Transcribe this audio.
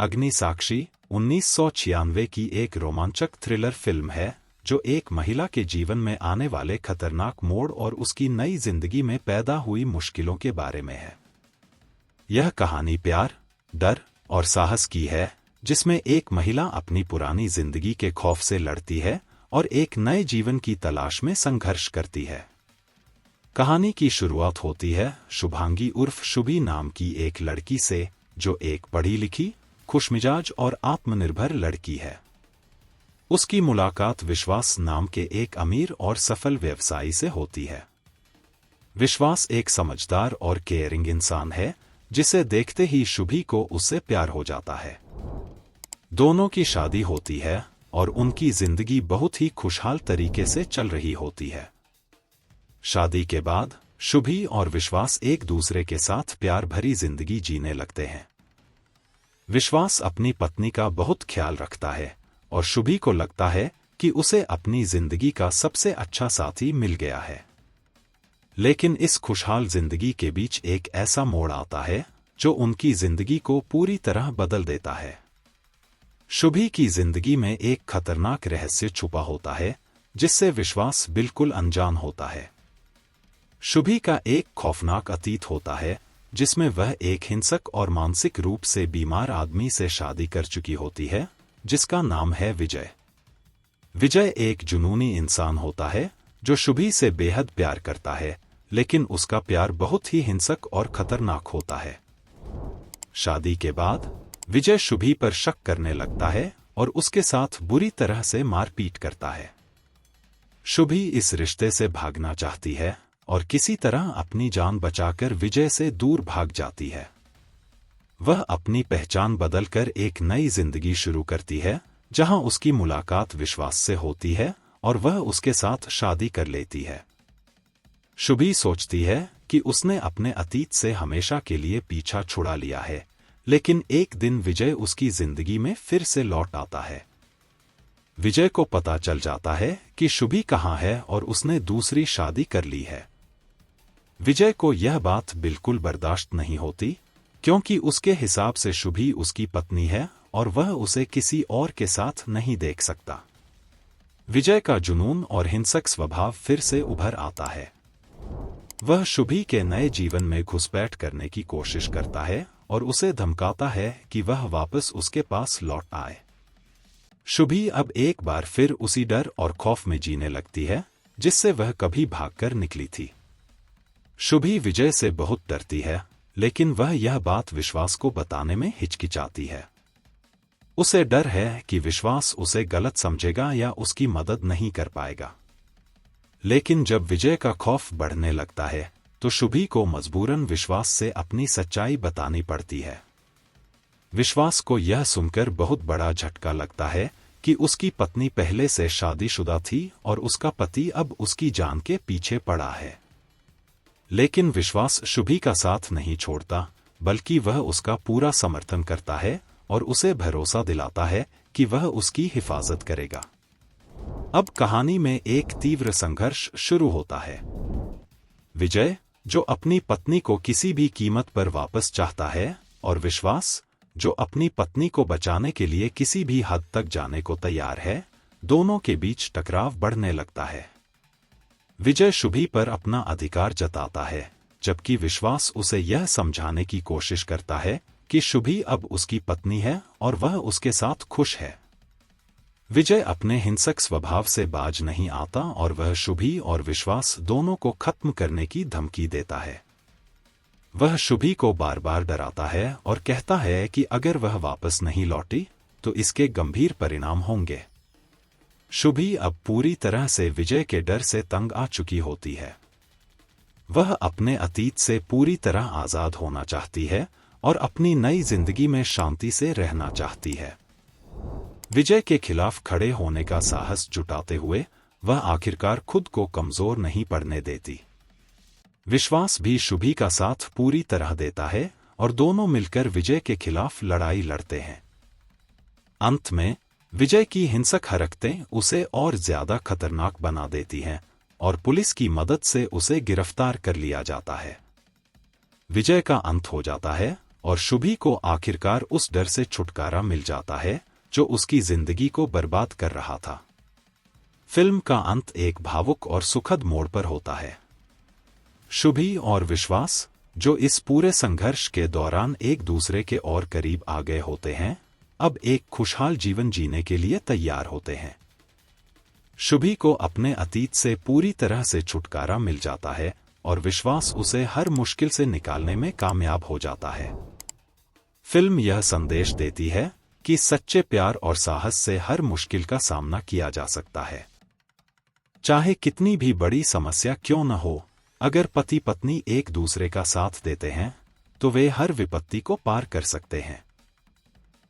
अग्निसाक्षी 1996 की एक रोमांचक थ्रिलर फिल्म है जो एक महिला के जीवन में आने वाले खतरनाक मोड़ और उसकी नई जिंदगी में पैदा हुई मुश्किलों के बारे में है। यह कहानी प्यार, डर और साहस की है, जिसमें एक महिला अपनी पुरानी जिंदगी के खौफ से लड़ती है और एक नए जीवन की तलाश में संघर्ष करती है। कहानी की शुरुआत होती है शुभांगी उर्फ शुभी नाम की एक लड़की से, जो एक पढ़ी लिखी, खुशमिजाज और आत्मनिर्भर लड़की है। उसकी मुलाकात विश्वास नाम के एक अमीर और सफल व्यवसायी से होती है। विश्वास एक समझदार और केयरिंग इंसान है, जिसे देखते ही शुभी को उससे प्यार हो जाता है। दोनों की शादी होती है और उनकी जिंदगी बहुत ही खुशहाल तरीके से चल रही होती है। शादी के बाद शुभी और विश्वास एक दूसरे के साथ प्यार भरी जिंदगी जीने लगते हैं। विश्वास अपनी पत्नी का बहुत ख्याल रखता है और शुभी को लगता है कि उसे अपनी जिंदगी का सबसे अच्छा साथी मिल गया है। लेकिन इस खुशहाल जिंदगी के बीच एक ऐसा मोड़ आता है जो उनकी जिंदगी को पूरी तरह बदल देता है। शुभी की जिंदगी में एक खतरनाक रहस्य छुपा होता है, जिससे विश्वास बिल्कुल अनजान होता है। शुभी का एक खौफनाक अतीत होता है, जिसमें वह एक हिंसक और मानसिक रूप से बीमार आदमी से शादी कर चुकी होती है, जिसका नाम है विजय। विजय एक जुनूनी इंसान होता है जो शुभी से बेहद प्यार करता है, लेकिन उसका प्यार बहुत ही हिंसक और खतरनाक होता है। शादी के बाद विजय शुभी पर शक करने लगता है और उसके साथ बुरी तरह से मारपीट करता है। शुभी इस रिश्ते से भागना चाहती है और किसी तरह अपनी जान बचाकर विजय से दूर भाग जाती है। वह अपनी पहचान बदलकर एक नई जिंदगी शुरू करती है, जहां उसकी मुलाकात विश्वास से होती है और वह उसके साथ शादी कर लेती है। शुभी सोचती है कि उसने अपने अतीत से हमेशा के लिए पीछा छुड़ा लिया है, लेकिन एक दिन विजय उसकी जिंदगी में फिर से लौट आता है। विजय को पता चल जाता है कि शुभी कहाँ है और उसने दूसरी शादी कर ली है। विजय को यह बात बिल्कुल बर्दाश्त नहीं होती, क्योंकि उसके हिसाब से शुभी उसकी पत्नी है और वह उसे किसी और के साथ नहीं देख सकता। विजय का जुनून और हिंसक स्वभाव फिर से उभर आता है। वह शुभी के नए जीवन में घुसपैठ करने की कोशिश करता है और उसे धमकाता है कि वह वापस उसके पास लौट आए। शुभी अब एक बार फिर उसी डर और खौफ में जीने लगती है, जिससे वह कभी भागकर निकली थी। शुभी विजय से बहुत डरती है, लेकिन वह यह बात विश्वास को बताने में हिचकिचाती है। उसे डर है कि विश्वास उसे गलत समझेगा या उसकी मदद नहीं कर पाएगा। लेकिन जब विजय का खौफ बढ़ने लगता है, तो शुभी को मजबूरन विश्वास से अपनी सच्चाई बतानी पड़ती है। विश्वास को यह सुनकर बहुत बड़ा झटका लगता है कि उसकी पत्नी पहले से शादीशुदा थी और उसका पति अब उसकी जान के पीछे पड़ा है। लेकिन विश्वास शुभी का साथ नहीं छोड़ता, बल्कि वह उसका पूरा समर्थन करता है और उसे भरोसा दिलाता है कि वह उसकी हिफाजत करेगा। अब कहानी में एक तीव्र संघर्ष शुरू होता है। विजय, जो अपनी पत्नी को किसी भी कीमत पर वापस चाहता है, और विश्वास, जो अपनी पत्नी को बचाने के लिए किसी भी हद तक जाने को तैयार है, दोनों के बीच टकराव बढ़ने लगता है। विजय शुभी पर अपना अधिकार जताता है, जबकि विश्वास उसे यह समझाने की कोशिश करता है कि शुभी अब उसकी पत्नी है और वह उसके साथ खुश है। विजय अपने हिंसक स्वभाव से बाज नहीं आता और वह शुभी और विश्वास दोनों को खत्म करने की धमकी देता है। वह शुभी को बार बार डराता है और कहता है कि अगर वह वापस नहीं लौटी तो इसके गंभीर परिणाम होंगे। शुभी अब पूरी तरह से विजय के डर से तंग आ चुकी होती है। वह अपने अतीत से पूरी तरह आजाद होना चाहती है और अपनी नई जिंदगी में शांति से रहना चाहती है। विजय के खिलाफ खड़े होने का साहस जुटाते हुए वह आखिरकार खुद को कमजोर नहीं पड़ने देती। विश्वास भी शुभी का साथ पूरी तरह देता है और दोनों मिलकर विजय के खिलाफ लड़ाई लड़ते हैं। अंत में विजय की हिंसक हरकतें उसे और ज्यादा खतरनाक बना देती हैं और पुलिस की मदद से उसे गिरफ्तार कर लिया जाता है। विजय का अंत हो जाता है और शुभी को आखिरकार उस डर से छुटकारा मिल जाता है जो उसकी जिंदगी को बर्बाद कर रहा था। फिल्म का अंत एक भावुक और सुखद मोड़ पर होता है। शुभी और विश्वास, जो इस पूरे संघर्ष के दौरान एक दूसरे के और करीब आ गए होते हैं, अब एक खुशहाल जीवन जीने के लिए तैयार होते हैं। शुभी को अपने अतीत से पूरी तरह से छुटकारा मिल जाता है और विश्वास उसे हर मुश्किल से निकालने में कामयाब हो जाता है। फिल्म यह संदेश देती है कि सच्चे प्यार और साहस से हर मुश्किल का सामना किया जा सकता है। चाहे कितनी भी बड़ी समस्या क्यों न हो, अगर पति पत्नी एक दूसरे का साथ देते हैं, तो वे हर विपत्ति को पार कर सकते हैं।